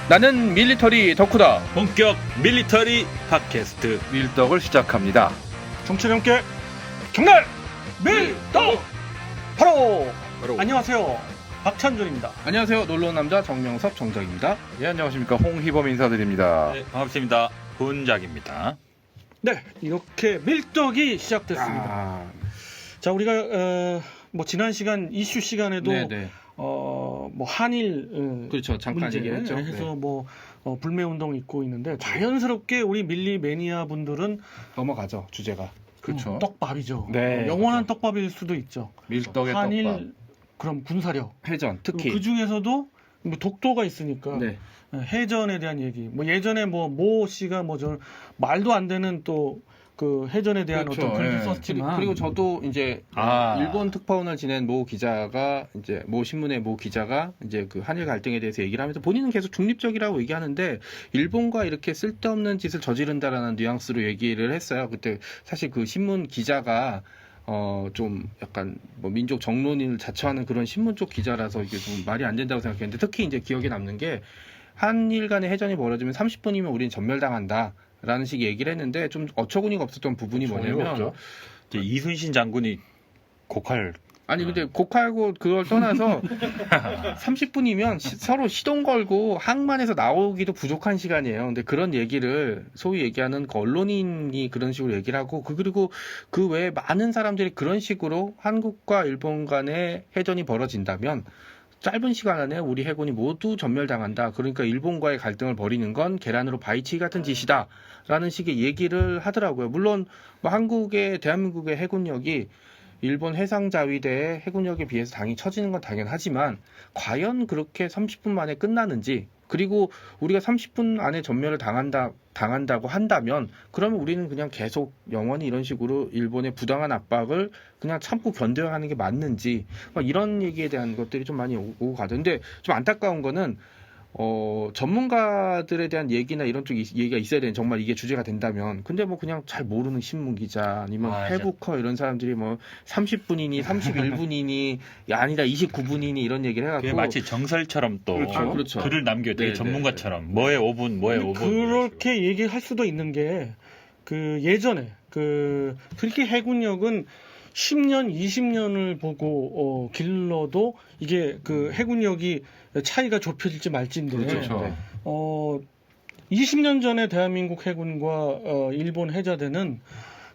나는 밀리터리 덕후다. 본격 밀리터리 팟캐스트 밀떡을 시작합니다. 정치를 함께 정날 밀떡 바로 안녕하세요, 박찬준입니다. 안녕하세요. 놀러온 남자 정명섭 정작입니다. 예, 안녕하십니까. 홍희범 인사드립니다. 네, 반갑습니다. 본작입니다. 네, 이렇게 밀떡이 시작됐습니다. 자, 우리가 뭐 지난 시간 이슈 시간에도 네네. 뭐 한일 그렇죠. 잠깐 문제 얘기했죠. 해서 네. 뭐 불매 운동 있고 있는데 자연스럽게 우리 밀리 매니아 분들은 넘어가죠. 주제가. 그렇죠. 떡밥이죠. 네, 영원한 떡밥일 수도 있죠. 밀떡의 한일 떡밥. 그럼 군사력. 회전 특히. 그 중에서도 뭐 독도가 있으니까 네. 해전에 대한 얘기. 뭐 예전에 모 씨가 뭐 저 말도 안 되는 또 그 해전에 대한 그렇죠. 어떤 글도 예. 썼지만 그리고 저도 이제 일본 특파원을 지낸 모 기자가 이제 모 신문의 모 기자가 이제 그 한일 갈등에 대해서 얘기를 하면서 본인은 계속 중립적이라고 얘기하는데 일본과 이렇게 쓸데없는 짓을 저지른다라는 뉘앙스로 얘기를 했어요. 그때 사실 그 신문 기자가 좀 약간 뭐 민족 정론인을 자처하는 그런 신문 쪽 기자라서 이게 좀 말이 안 된다고 생각했는데 특히 이제 기억에 남는 게 한일 간의 해전이 벌어지면 30분이면 우리는 전멸당한다. 라는 식의 얘기를 했는데 좀 어처구니가 없었던 부분이 뭐냐면 이순신 장군이 곡할 아니 근데 곡하고 그걸 떠나서 30분이면 서로 시동 걸고 항만에서 나오기도 부족한 시간이에요. 근데 그런 얘기를 소위 얘기하는 그 언론인이 그런 식으로 얘기를 하고 그리고 그 외에 많은 사람들이 그런 식으로 한국과 일본 간의 해전이 벌어진다면 짧은 시간 안에 우리 해군이 모두 전멸당한다. 그러니까 일본과의 갈등을 벌이는 건 계란으로 바위치기 같은 짓이다. 라는 식의 얘기를 하더라고요. 물론 뭐 대한민국의 해군력이 일본 해상자위대의 해군력에 비해서 당연히 처지는 건 당연하지만 과연 그렇게 30분 만에 끝나는지 그리고 우리가 30분 안에 전멸을 당한다고 한다면 그러면 우리는 그냥 계속 영원히 이런 식으로 일본의 부당한 압박을 그냥 참고 견뎌야 하는 게 맞는지 이런 얘기에 대한 것들이 좀 많이 오고 가던데 좀 안타까운 거는 전문가들에 대한 얘기나 이런 쪽 얘기가 있어야 되는 정말 이게 주제가 된다면 근데 뭐 그냥 잘 모르는 신문 기자 아니면 해부커 이런 사람들이 뭐 30분이니 31분이니 아니다 29분이니 이런 얘기를 해갖고 그게 마치 정설처럼 또 그렇죠. 글을 남겨 되게 전문가처럼 뭐에 5분 뭐에 5분 그렇게 얘기할 수도 있는 게 그 예전에 그 그렇게 해군력은 10년, 20년을 보고 길러도 이게 그 해군력이 차이가 좁혀질지 말지인데 그렇죠. 20년 전에 대한민국 해군과 일본 해자대는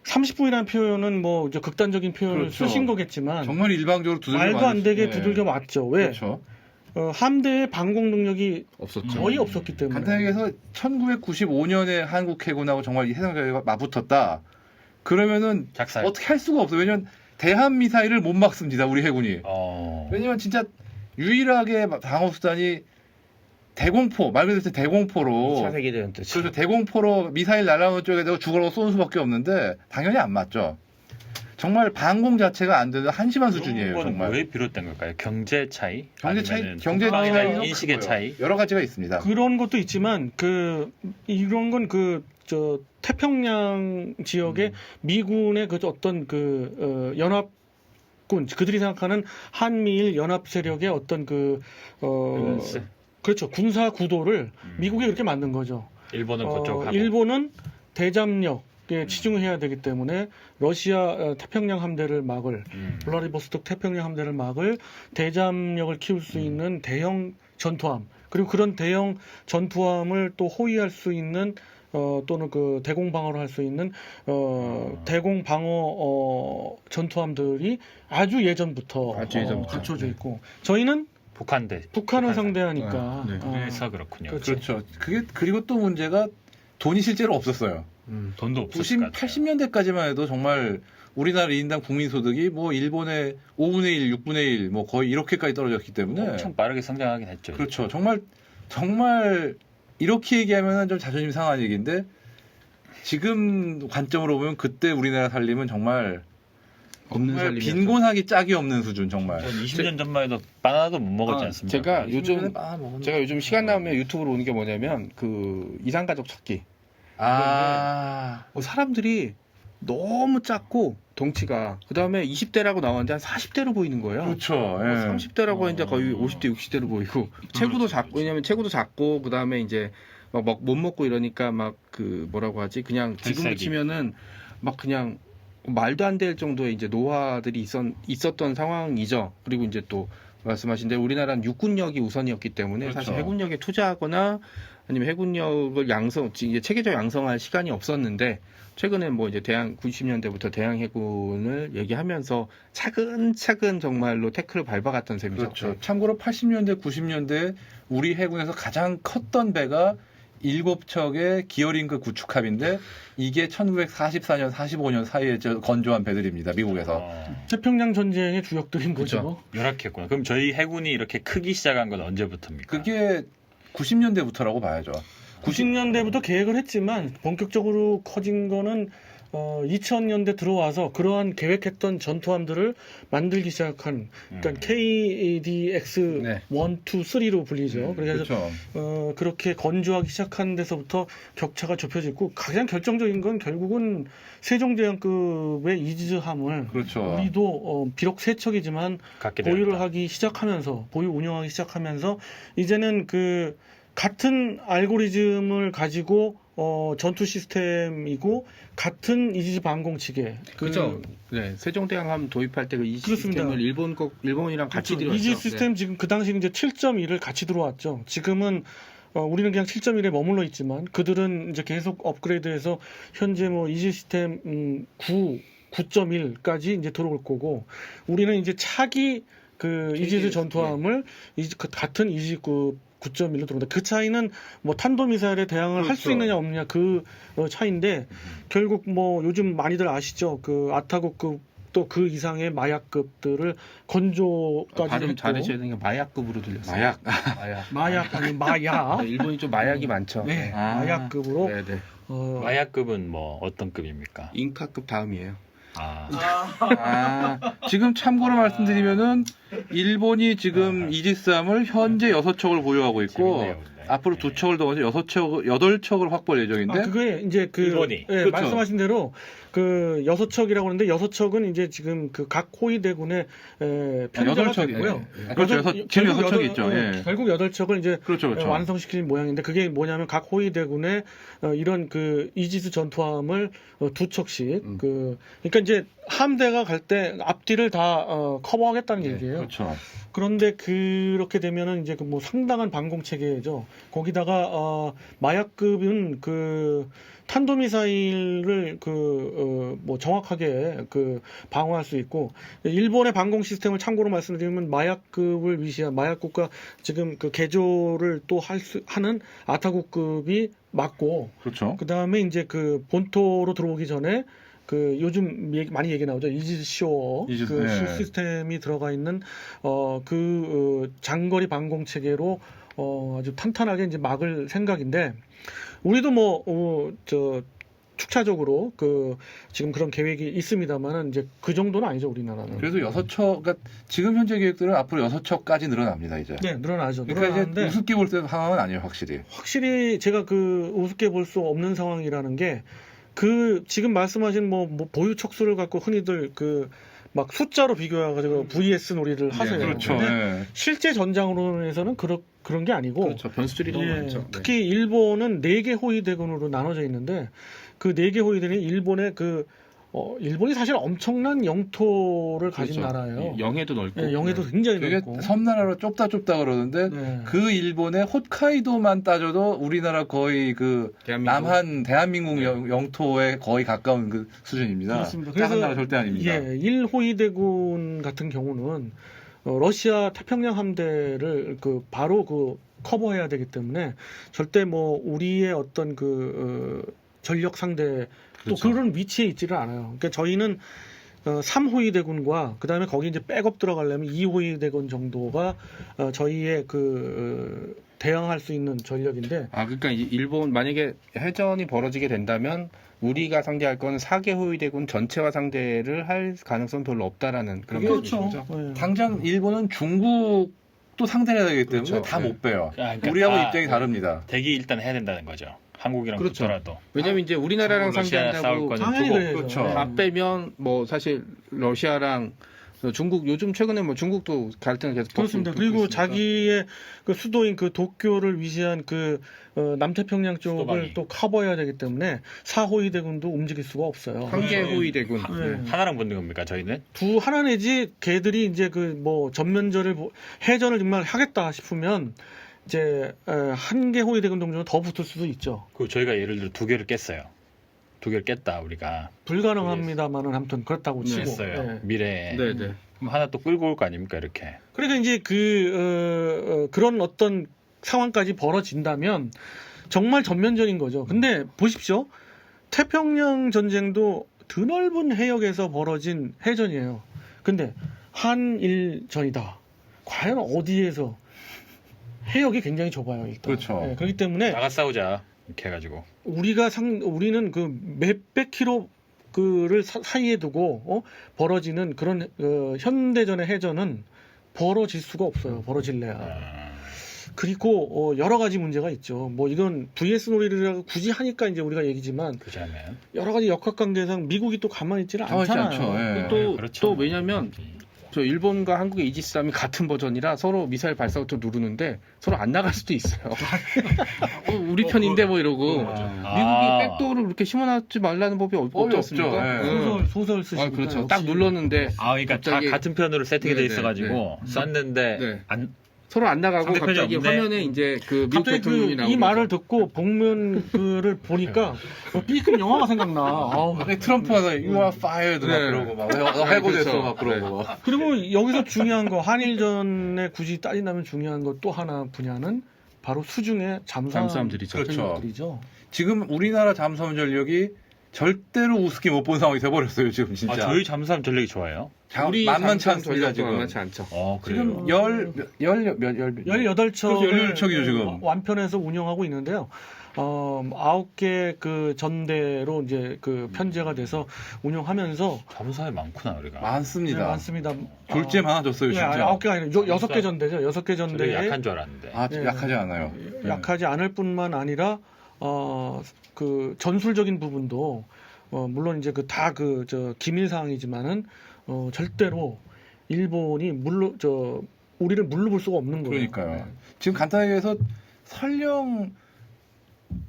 30분이라는 표현은 뭐 이제 극단적인 표현을 그렇죠. 쓰신 거겠지만 정말 일방적으로 두들겨 말도 안 되게 두들겨 맞죠. 왜? 그렇죠. 함대의 방공 능력이 없었죠. 거의 없었기 때문에. 간단하게 해서 1995년에 한국 해군하고 정말 이 해상자위가 맞붙었다. 그러면은 작살. 어떻게 할 수가 없어요. 왜냐면 대한 미사일을 못 막습니다. 우리 해군이. 왜냐면 진짜 유일하게 방어수단이 대공포, 말 그대로 대공포로 2차 세계대전 때 그래서 대공포로 미사일 날아오는 쪽에다가 죽으라고 쏘는 수밖에 없는데 당연히 안 맞죠. 정말 방공 자체가 안 되는 한심한 수준이에요. 정말. 왜 비롯된 걸까요? 경제 차이? 경제 차이, 아니면은 경제 국방이나 차이도 인식의 크고요. 차이? 여러 가지가 있습니다. 그런 것도 있지만 이런 건 태평양 지역의 미군의 그 어떤 연합군 그들이 생각하는 한미일 연합 세력의 어떤 그렇죠 군사 구도를 미국이 그렇게 만든 거죠. 일본은 그쪽하고 일본은 대잠력에 치중해야 되기 때문에 러시아 태평양 함대를 막을 블라디보스톡 태평양 함대를 막을 대잠력을 키울 수 있는 대형 전투함 그리고 그런 대형 전투함을 또 호위할 수 있는 또는 그 대공 방어를 할 수 있는 대공 방어 전투함들이 아주 예전부터 갖춰져 있고 저희는 북한을 상대하니까 그래서 그렇군요. 그렇죠. 그리고 또 문제가 돈이 실제로 없었어요. 돈도 없었을 것 같아요. 80년대까지만 해도 정말 우리나라 1인당 국민소득이 뭐 일본의 5분의 1, 6분의 1, 뭐 거의 이렇게까지 떨어졌기 때문에 엄청 빠르게 성장하긴 했죠. 그렇죠. 정말 이렇게 얘기하면 좀 자존심 상한 얘기인데 지금 관점으로 보면 그때 우리나라 살림은 정말 빈곤하기 짝이 없는 수준 정말. 20년 전만 해도 바나나도 못 먹었지 않습니까? 제가 요즘 시간 나오면 유튜브로 오는 게 뭐냐면 그 이상가족 찾기. 사람들이 너무 작고 덩치가 그다음에 20대라고 나왔는데 한 40대로 보이는 거예요. 그렇죠. 예. 30대라고 했는데 거의 50대, 60대로 보이고 체구도 작고 왜냐면 체구도 작고 그다음에 이제 막 못 먹고 이러니까 막 그 뭐라고 하지 그냥 지금으로 발사기. 치면은 막 그냥 말도 안 될 정도의 이제 노화들이 있었던 상황이죠. 그리고 이제 또 말씀하신 대로 우리나라는 육군력이 우선이었기 때문에 그렇죠. 사실 해군력에 투자하거나 아니면 해군력을 이제 체계적 양성할 시간이 없었는데 최근에 뭐 이제 90년대부터 대양 해군을 얘기하면서 차근차근 정말로 태클을 밟아갔던 셈이죠. 그렇죠. 참고로 80년대, 90년대 우리 해군에서 가장 컸던 배가 7척의 기어링크 구축함인데 이게 1944년, 45년 사이에 건조한 배들입니다. 미국에서. 태평양 전쟁의 주역들인 거죠. 그렇죠. 열악했구나. 그럼 저희 해군이 이렇게 크기 시작한 건 언제부터입니까? 그게 90년대부터라고 봐야죠. 90년대부터 계획을 했지만 본격적으로 커진 거는 2000년대 들어와서 그러한 계획했던 전투함들을 만들기 시작한 그러니까 KDX 네. 1, 2, 3로 불리죠. 그래서 그렇죠. 그렇게 건조하기 시작한 데서부터 격차가 좁혀지고 가장 결정적인 건 결국은 세종대왕급의 이지스함을 그렇죠. 우리도 비록 세 척이지만 갖게 보유를 되었다. 하기 시작하면서 보유 운영하기 시작하면서 이제는 그 같은 알고리즘을 가지고 전투 시스템이고 같은 이지스 방공 체계 그렇죠. 네, 세종대왕함 도입할 때 그 이지 그렇습니다. 시스템을 일본이랑 같이 그렇죠. 들어왔죠. 이지스 시스템 지금 그 당시 이제 7.1을 같이 들어왔죠. 지금은 우리는 그냥 7.1에 머물러 있지만 그들은 이제 계속 업그레이드해서 현재 뭐 이지스 시스템 9.1까지 이제 들어올 거고 우리는 이제 차기 그 이지스 전투함을 같은 이지급 9.1로 들어온다. 그 차이는 뭐 탄도미사일에 대항을 할 수 그렇죠. 있느냐 없느냐 그 차이인데 결국 뭐 요즘 많이들 아시죠. 그 아타고급 또 그 이상의 마약급들을 건조까지 발음 했고 잘하셔야 되는 게 마약급으로 들렸어요. 마약. 아니 마야 네, 일본이 좀 마약이 많죠. 네, 아. 마약급으로 네, 네. 마약급은 뭐 어떤 급입니까? 잉카급 다음이에요. 지금 참고로 말씀드리면은 일본이 지금 이지스함을 현재 6척을 보유하고 있고 재밌네요, 근데. 앞으로 2척을 더 먼저 8척을 확보할 예정인데 그게 이제 그 일본이. 예, 그렇죠. 말씀하신 대로 그 6척이라고 하는데 6척은 이제 지금 그 각 호위대군의 편제가 8척이 됐고요. 그렇죠. 지금 6척이 있죠. 예. 결국 8척을 이제 그렇죠. 완성시키는 모양인데 그게 뭐냐면 각 호위대군의 이런 그 이지스 전투함을 2척씩 그러니까 이제 함대가 갈 때 앞뒤를 다 커버하겠다는 얘기예요. 그렇죠. 그런데 그렇게 되면은 이제 그 뭐 상당한 방공 체계죠. 거기다가 마약급은 그 탄도미사일을 뭐 정확하게 그 방어할 수 있고 일본의 방공 시스템을 참고로 말씀드리면 마약급을 위시한 마약급과 지금 그 개조를 또 하는 아타고급이 맞고 그렇죠. 그 다음에 이제 그 본토로 들어오기 전에 그 요즘 많이 얘기 나오죠. 이지스쇼 이지스, 그 네. 시스템이 들어가 있는 장거리 방공 체계로 아주 탄탄하게 이제 막을 생각인데 우리도 축차적으로 지금 그런 계획이 있습니다만은 이제 그 정도는 아니죠 우리나라는. 그래서 6척, 그러니까 지금 현재 계획들은 앞으로 6척까지 늘어납니다 이제. 네 늘어나죠. 그러니까 늘어나는데 이제 우습게 볼 때 상황은 아니에요 확실히. 확실히 제가 그 우습게 볼 수 없는 상황이라는 게 지금 말씀하신 뭐 보유 척수를 갖고 흔히들 막 숫자로 비교해가지고 VS 놀이를 하세요. 그렇죠. 근데 예. 실제 전장으로에서는 그런 게 아니고 그렇죠. 변수들이 너무 예, 많죠. 네. 특히 일본은 4개 호위대군으로 나눠져 있는데 그 4개 호위대군이 일본의 일본이 사실 엄청난 영토를 가진 그렇죠. 나라예요. 영해도 넓고. 예, 영해도 굉장히 되게 넓고. 섬나라로 좁다 그러는데 네. 그 일본의 홋카이도만 따져도 우리나라 거의 그 대한민국. 대한민국 영토에 거의 가까운 그 수준입니다. 그렇습니다. 작은 나라 절대 아닙니다. 예, 1호위대군 같은 경우는 러시아 태평양 함대를 바로 커버해야 되기 때문에 절대 뭐 우리의 어떤 전력 상대 또 그렇죠. 그런 위치에 있지를 않아요. 그러니까 저희는 3호위 대군과 그다음에 거기 이제 백업 들어가려면 2호위 대군 정도가 저희의 대항할 수 있는 전력인데 그러니까 일본 만약에 해전이 벌어지게 된다면 우리가 상대할 건 4개 호위대군 전체와 상대를 할 가능성은 별로 없다라는 그런 그렇죠. 말씀이죠. 예. 당장 일본은 중국도 상대를 해야 되기 때문에 그렇죠. 다 네. 못 빼요. 그러니까 우리하고 다 입장이 다릅니다. 대기 일단 해야 된다는 거죠. 한국이랑 그렇죠. 붙더라도. 왜냐면 이제 우리나라랑 러시아 싸울 상대한다고 거는 당연히 두고. 그래야죠. 그렇죠. 네. 다 빼면 뭐 사실 러시아랑 중국 요즘 최근에 뭐 중국도 갈등을 계속 그렇습니다. 겪고 그리고 있으니까. 자기의 그 수도인 그 도쿄를 위시한 그 남태평양 쪽을 수도방위. 또 커버해야 되기 때문에 사호위 대군도 움직일 수가 없어요. 한계 호위 대군. 네. 하나랑 붙는 겁니까 저희는? 두 하나 내지 걔들이 이제 그 뭐 전면전을 해전을 정말 하겠다 싶으면 이제 한계 호위 대군 동맹은 더 붙을 수도 있죠. 그 저희가 예를 들어 2개를 깼어요. 2개를 깼다 우리가 불가능합니다만은 아무튼 그렇다고 치고. 깼어요. 예. 미래에. 네네. 그럼 하나 또 끌고 올 거 아닙니까 이렇게. 그러니까 이제 그런 어떤 상황까지 벌어진다면 정말 전면전인 거죠. 근데 보십시오. 태평양 전쟁도 드넓은 해역에서 벌어진 해전이에요. 근데 한일전이다. 과연 어디에서 해역이 굉장히 좁아요. 일단. 그렇죠. 예, 그렇기 때문에 나가 싸우자 이렇게 해가지고. 우리는 그 몇백 킬로를 사이에 두고 벌어지는 그런 현대전의 해전은 벌어질 수가 없어요. 벌어질래야. 그리고 여러 가지 문제가 있죠. 뭐 이건 VS 놀이를 굳이 하니까 이제 우리가 얘기지만 그자면 여러 가지 역학관계상 미국이 또 가만히 있지는 가만히 있지 않잖아요. 않죠. 예. 또, 그렇죠. 또 왜냐면 저 일본과 한국의 이지스함이 같은 버전이라 서로 미사일 발사부터 누르는데 서로 안 나갈 수도 있어요. 우리 편인데 뭐 이러고 미국이 백도어를 이렇게 심어놨지 말라는 법이 없지 없죠. 않습니까? 예. 소설 쓰시니까 아, 그렇죠. 딱 눌렀는데 아 그러니까 갑자기- 다 같은 편으로 세팅이 돼 네네, 있어가지고 쐈는데 네. 안 서로 안 나가고 상대편이 갑자기 없네. 화면에 이제 그 미국 갑자기 대통령이 나오고 이 말을 듣고 복면 그를 보니까 B급 영화가 생각나. 아우. 갑자기 트럼프가 You are fired 막 네. 그러고 막 해고됐어 그렇죠. 막 그러고 그리고 여기서 중요한 거 한일전에 굳이 따진다면 중요한 것 또 하나 분야는 바로 수중의 잠수함들이죠. 그렇죠. 전력들이죠. 지금 우리나라 잠수함 전력이 절대로 우습게 못 본 상황이 돼버렸어요 지금 진짜. 아, 저희 잠수함 전력이 좋아요. 우리 만만치 잠수함 않습니다 전력도 지금. 만만치 않죠. 지금 그래요. 18척을 18척이죠 지금. 완편해서 운영하고 있는데요. 9개 그 전대로 이제 그 편제가 돼서 운영하면서 잠수함이 많구나 우리가. 많습니다. 네, 많습니다. 졸제 많아졌어요 진짜. 9개가 아니라 6개 전대죠. 6개 저희 전대에 약한 줄 알았는데. 아 네. 약하지 않아요. 약하지 않을 뿐만 아니라 그 전술적인 부분도 물론 이제 저 기밀 사항이지만은 절대로 일본이 우리를 물러볼 수가 없는 거예요. 그러니까요. 지금 간단하게 해서 설령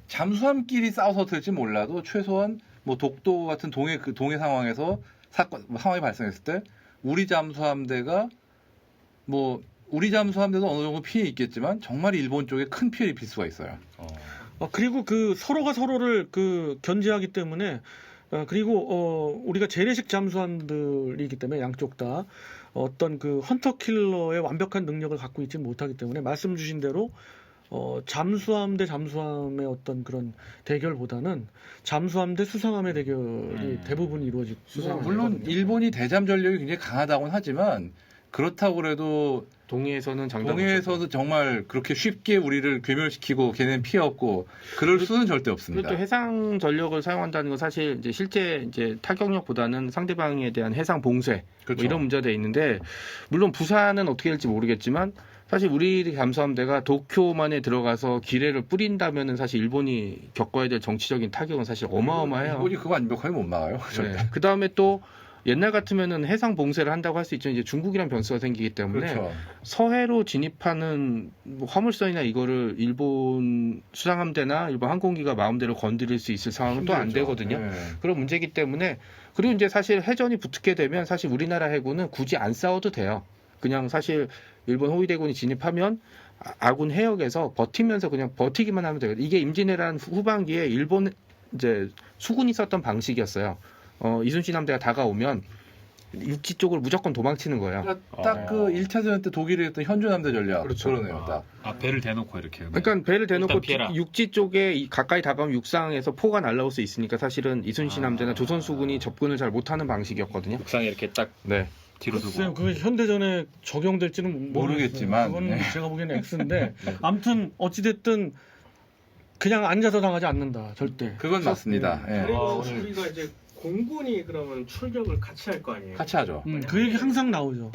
잠수함끼리 싸워서 될지 몰라도 최소한 뭐 독도 같은 동해 상황에서 상황이 발생했을 때 우리 잠수함대가 뭐 우리 잠수함대도 어느 정도 피해 있겠지만 정말 일본 쪽에 큰 피해를 입힐 수가 있어요. 그리고 그 서로가 서로를 그 견제하기 때문에 그리고 우리가 재래식 잠수함들이기 때문에 양쪽 다 어떤 그 헌터 킬러의 완벽한 능력을 갖고 있지 못하기 때문에 말씀 주신 대로 잠수함 대 잠수함의 어떤 그런 대결보다는 잠수함 대 수상함의 대결이 대부분 이루어지고 물론 일본이 대잠 전력이 굉장히 강하다고는 하지만 그렇다고 그래도 동해에서는 장담 동해에서는 정말 그렇게 쉽게 우리를 괴멸시키고 걔네는 피해 없고 그럴 수는 절대 없습니다. 그리고 또 해상 전력을 사용한다는 건 사실 이제 실제 이제 타격력보다는 상대방에 대한 해상 봉쇄 그렇죠. 뭐 이런 문제가 돼 있는데 물론 부산은 어떻게 될지 모르겠지만 사실 우리 잠수함대가 도쿄만에 들어가서 기뢰를 뿌린다면은 사실 일본이 겪어야 될 정치적인 타격은 사실 어마어마해요. 일본이 그거 완벽하게 못 막아요. 절대. 네. 그 다음에 또 옛날 같으면은 해상 봉쇄를 한다고 할 수 있죠. 이제 중국이란 변수가 생기기 때문에 그렇죠. 서해로 진입하는 뭐 화물선이나 이거를 일본 수상함대나 일본 항공기가 마음대로 건드릴 수 있을 상황은 또 안 힘들죠. 되거든요. 네. 그런 문제이기 때문에 그리고 이제 사실 해전이 붙게 되면 사실 우리나라 해군은 굳이 안 싸워도 돼요. 그냥 사실 일본 호위대군이 진입하면 아군 해역에서 버티면서 그냥 버티기만 하면 돼요. 이게 임진왜란 후반기에 일본 이제 수군이 썼던 방식이었어요. 이순신 함대가 다가오면 육지 쪽을 무조건 도망치는 거예요. 그러니까 딱 그 1차 전쟁 때 독일이 했던 현주함대 전략. 그렇죠. 그러네요. 딱. 아 배를 대놓고 이렇게. 그러니까 배를 대놓고 일단 피해라. 육지 쪽에 가까이 다가오면 육상에서 포가 날라올 수 있으니까 사실은 이순신 함대나 조선 수군이 접근을 잘 못하는 방식이었거든요. 국상에 이렇게 딱 네. 뒤로 글쎄요, 두고. 그게 현대전에 적용될지는 모르겠지만, 그건 네. 제가 보기에는 X인데 아무튼 어찌됐든 그냥 앉아서 당하지 않는다 절대. 그건 맞습니다. 예. 그래서 오늘- 우리가 이제 공군이 그러면 출격을 같이 할 거 아니에요? 같이 하죠. 그 얘기 항상 나오죠.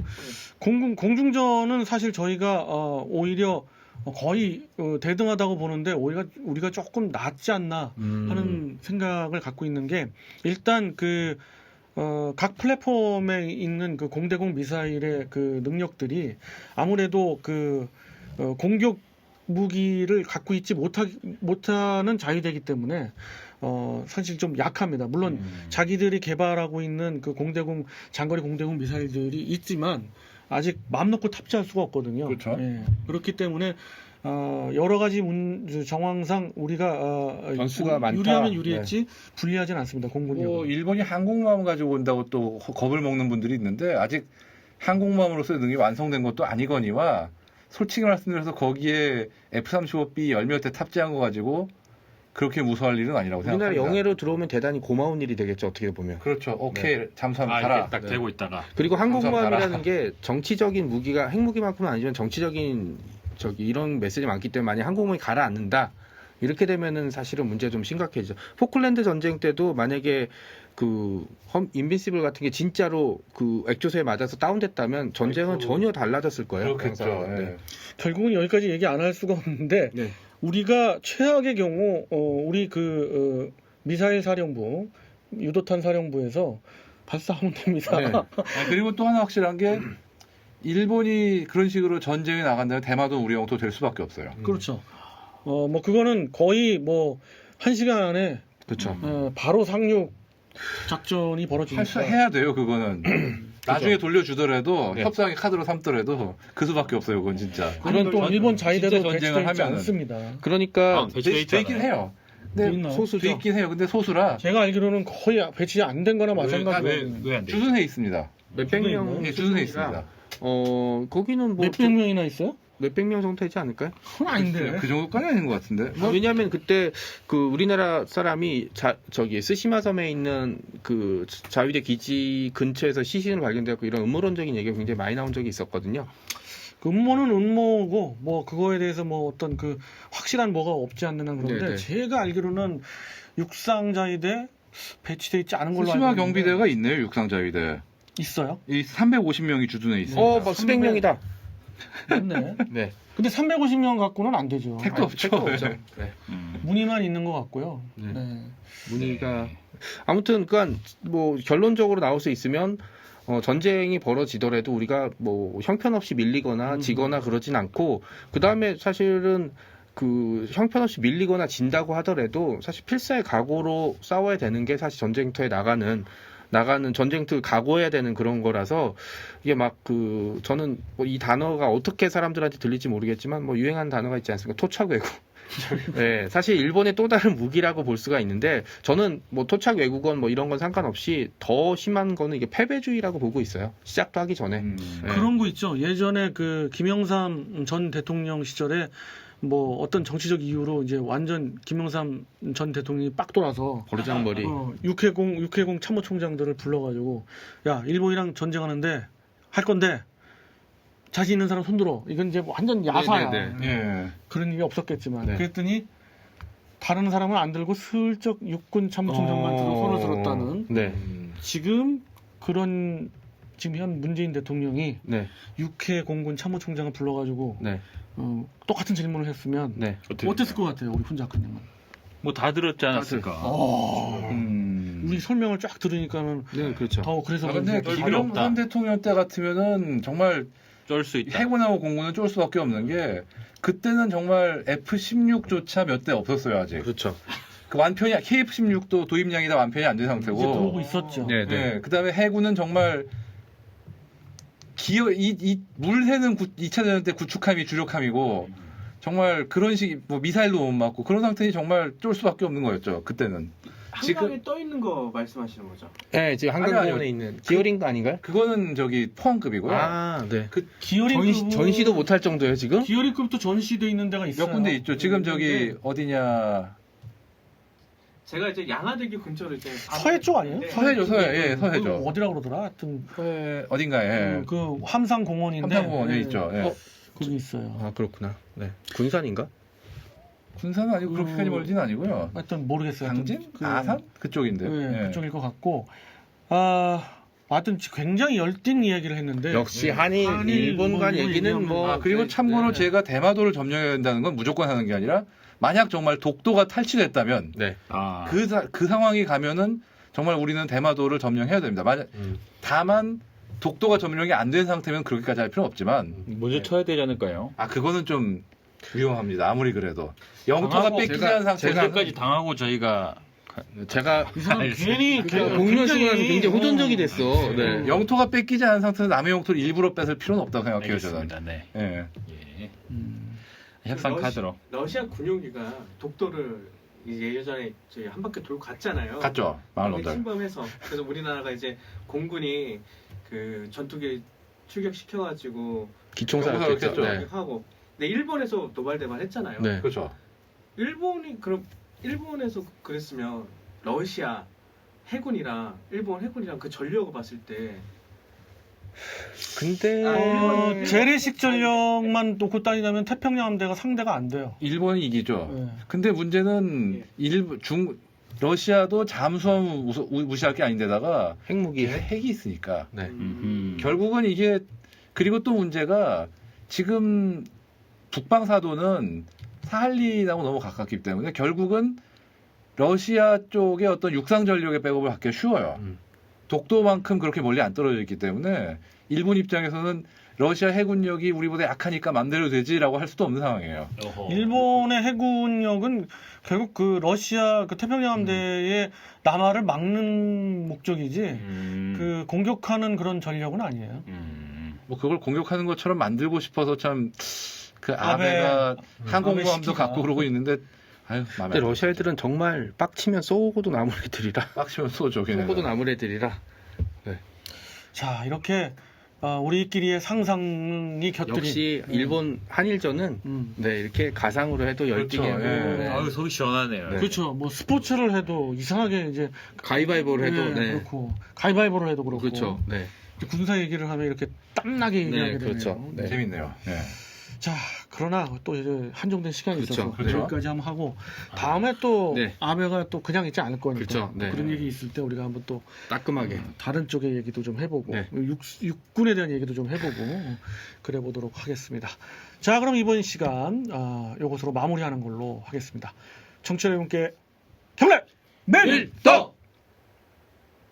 공중전은 사실 저희가 오히려 거의 대등하다고 보는데 오히려 우리가 조금 낫지 않나 하는 생각을 갖고 있는 게 일단 각 플랫폼에 있는 그 공대공 미사일의 그 능력들이 아무래도 공격 무기를 갖고 있지 못하는 자위대이기 때문에 사실 좀 약합니다. 물론 자기들이 개발하고 있는 그 장거리 공대공 미사일들이 있지만 아직 마음 놓고 탑재할 수가 없거든요. 그렇죠. 예. 그렇기 때문에 여러 가지 정황상 우리가 변수가 많다. 유리하면 유리했지 불리하진 않습니다. 공군력은. 뭐 일본이 항공모함 가지고 온다고 또 겁을 먹는 분들이 있는데 아직 항공모함으로서의 능력이 완성된 것도 아니거니와 솔직히 말씀드려서 거기에 F-35B 열몇 대 탑재한 거 가지고 그렇게 무서워할 일은 아니라고 우리나라 생각합니다. 영해로 들어오면 대단히 고마운 일이 되겠죠. 어떻게 보면. 그렇죠. 오케이 잠수함 아, 가라. 이렇게 딱 대고 있다가. 그리고 항공모함이라는 감사합니다. 게 정치적인 무기가 핵무기만큼은 아니지만 정치적인 이런 메시지 많기 때문에 만약 항공모함이 가라앉는다 이렇게 되면은 사실은 문제 좀 심각해지죠. 포클랜드 전쟁 때도 만약에 인빈시블 같은 게 진짜로 액조소에 맞아서 다운됐다면 전쟁은 전혀 달라졌을 거예요. 그렇겠죠. 그래서, 예. 네. 결국은 여기까지 얘기 안 할 수가 없는데 네. 우리가 최악의 경우 우리 미사일 사령부 유도탄 사령부에서 발사하면 됩니다. 네. 그리고 또 하나 확실한 게 일본이 그런 식으로 전쟁에 나간다면 대마도 우리 영토 될 수밖에 없어요. 그렇죠. 뭐 그거는 거의 뭐 1시간 안에 그렇죠. 바로 상륙 작전이 벌어지니까. 해야 돼요. 그거는. 나중에 돌려주더라도 네. 협상의 카드로 삼더라도 그 수밖에 없어요. 그건 진짜. 그런 또 일본 자위대도 진짜 전쟁을 배치되어 있지 하면은. 않습니다. 그러니까 배치돼 있잖아요. 있긴 해요. 돼 근데 있나요? 소수죠. 돼 있긴 해요. 근데 소수라 제가 알기로는 거의 배치 안 된 거나 마찬가지거든요. 왜안 돼? 주둔해 있습니다. 몇백 명 예, 주둔해 있습니다. 거기는 뭐 몇백 명이나 있어요? 몇백 명 정도 되지 않을까요? 그건 아닌데. 그 정도까지 아닌 것 같은데. 왜냐하면 그때 우리나라 사람이 스시마 섬에 있는 자위대 기지 근처에서 시신을 발견되었고 이런 음모론적인 얘기가 굉장히 많이 나온 적이 있었거든요. 음모는 음모고 뭐 그거에 대해서 뭐 어떤 확실한 뭐가 없지 않는 한 그런데 네네. 제가 알기로는 육상 자위대 배치돼 있지 않은 걸로 수시마 알고 있는데 경비대가 있네요. 육상자위대. 있어요? 이 350명이 주둔해 있습니다. 뭐 수백 명이다. 맞네. 네. 근데 350명 갖고는 안 되죠. 택도 없죠. 네. 문의만 있는 것 같고요. 네. 네. 문의가 아무튼 뭐 결론적으로 나올 수 있으면 전쟁이 벌어지더라도 우리가 뭐 형편없이 밀리거나 지거나 그러진 않고 그 다음에 사실은 형편없이 밀리거나 진다고 하더라도 사실 필사의 각오로 싸워야 되는 게 사실 전쟁터에 나가는 전쟁터를 각오해야 되는 그런 거라서 이게 저는 뭐 이 단어가 어떻게 사람들한테 들릴지 모르겠지만 뭐 유행하는 단어가 있지 않습니까? 토착 왜구. 네, 사실 일본의 또 다른 무기라고 볼 수가 있는데 저는 뭐 토착 왜구건 뭐 이런 건 상관없이 더 심한 거는 이게 패배주의라고 보고 있어요. 시작도 하기 전에. 네. 그런 거 있죠. 예전에 국민영삼 전 대통령 시절에 뭐 어떤 정치적 이유로 이제 완전 김영삼 전 대통령이 빡 돌아서 버르장머리. 육해공 참모총장들을 불러가지고 야 일본이랑 전쟁하는데 할 건데 자신 있는 사람 손들어. 이건 이제 완전 야사야. 네네네. 예. 그런 일이 없었겠지만 네. 그랬더니 다른 사람은 안 들고 슬쩍 육군 참모총장만 들고 손을 들었다는 네. 지금 현 문재인 대통령이 네. 육해 공군 참모총장을 불러가지고 네. 똑같은 질문을 했으면 네. 어땠을 것 같아요, 우리 훈 작가님은? 뭐 다 들었지 않았을까. 우리 설명을 쫙 들으니까는 네, 그렇죠. 더 그래서 근데 그런지 김영삼 대통령 때 같으면은 정말 쫄 수 있다. 해군하고 공군은 쫄 수밖에 없는 게 그때는 정말 F-16조차 몇 대 없었어요 아직. 그렇죠. KF-16도 도입량이 다 완편이 안 된 이제 상태고. 들어오고 있었죠. 네, 네. 네, 그다음에 해군은 정말 물 새는 2차 대전 때 구축함이 주력함이고 정말 그런 뭐 미사일도 못 맞고 그런 상태니 정말 쫄 수밖에 없는 거였죠 그때는. 한강에 떠 있는 거 말씀하시는 거죠? 네, 지금 아니요. 한강공원에 있는 기어링 거 아닌가요? 그거는 포항급이고요. 아, 네. 기어링급 전시도 못할 정도예요, 지금? 기어링급도 전시돼 있는 데가 있어요. 몇 군데 있죠. 지금 저기 어디냐 제가 이제 양화대교 근처로 이제 서해 쪽 아니에요? 서해죠, 서해. 예, 서해죠. 어디라고 그러더라? 하여튼 서해 어딘가에 함상공원인데 함상공원에 있죠. 예. 거기 있어요. 아, 그렇구나. 네. 군산인가? 군산은 아니고 그렇게까지 멀지는 아니고요. 하여튼 모르겠어요. 당진? 아산 그쪽인데. 네, 예. 그쪽일 것 같고 하여튼 굉장히 열띤 이야기를 했는데 역시 한일, 한일, 일본 간 뭐 이거 얘기는 얘기하면- 뭐 그리고 참고로 네. 제가 대마도를 점령해야 된다는 건 무조건 하는 게 아니라 만약 정말 독도가 탈취됐다면 네. 아. 그 상황이 가면은 정말 우리는 대마도를 점령해야 됩니다. 다만 독도가 점령이 안 된 상태면 그렇게까지 할 필요는 없지만 먼저 쳐야 되지 않을까요? 그거는 좀 위험합니다. 아무리 그래도 영토가 당하고 뺏기지 제가- 않은 상태에서 언제까지 당하고 저희가 제가 이 사람 괜히 공유하시고 나서 굉장히 호전적이 됐어. 네. 영토가 뺏기지 않은 상태에서 남의 영토를 일부러 뺏을 필요는 없다고 생각해요. 저는. 알겠습니다. 네. 예. 예. 음. 협상 카드로. 러시아 군용기가 독도를 이제 예전에 저희 한 바퀴 돌고 갔잖아요. 갔죠. 마을 근데 놈들. 침범해서 그래서 우리나라가 이제 공군이 그 전투기 출격시켜가지고 기총사를 경사를 했죠. 했죠. 네. 하고 근데 일본에서 도발대발했잖아요. 네. 그렇죠. 일본에서 그랬으면 러시아 해군이랑 일본 해군이랑 그 전력을 봤을 때 근데 일본- 재래식 전력만 놓고 따지자면 태평양 함대가 상대가 안 돼요. 일본이 이기죠. 네. 근데 문제는 러시아도 잠수함 무시할 게 아닌데다가 핵무기. 핵이 있으니까 네. 결국은 이게 그리고 또 문제가 지금 북방사도는 사할린하고 너무 가깝기 때문에 결국은 러시아 쪽의 어떤 육상 전력의 백업을 받기가 쉬워요. 독도만큼 그렇게 멀리 안 떨어져 있기 때문에 일본 입장에서는 러시아 해군력이 우리보다 약하니까 맘대로 되지라고 할 수도 없는 상황이에요. 일본의 해군력은 결국 그 러시아 그 태평양 함대의 남하를 막는 목적이지 그 공격하는 그런 전력은 아니에요. 뭐 그걸 공격하는 것처럼 만들고 싶어서 참 그 아베 아베가 항공모함도 시키가. 갖고 그러고 있는데 아유 마음에 근데 안 러시아 애들은 정말 빡치면 쏘고도 남을 애들이라. 빡치면 쏘죠. 걔네는. 쏘고도 남을 애들이라. 자 이렇게 우리끼리의 상상이 곁들인 역시 일본 한일전은 네 이렇게 가상으로 해도 열띠게 그렇죠. 예. 네. 아유 속이 시원하네요. 네. 그렇죠. 뭐 스포츠를 해도 이상하게 이제 가위바위보를 해도 네. 그렇고 가위바위보를 해도 그렇고 그렇죠. 네. 군사 얘기를 하면 이렇게 땀나게 얘기하게 되네요. 그렇죠. 네. 재밌네요. 예. 자 그러나 또 이제 한정된 시간이 그렇죠. 있어서 그렇죠. 여기까지 한번 하고 다음에 또 네. 아베가 또 그냥 있지 않을 거니까 그렇죠. 네. 그런 얘기 있을 때 우리가 한번 또 따끔하게. 다른 쪽의 얘기도 좀 해보고 네. 육군에 대한 얘기도 좀 해보고 그래 보도록 하겠습니다. 자 그럼 이번 시간 요것으로 마무리하는 걸로 하겠습니다. 청취자 여러분께 경례 맹 일덕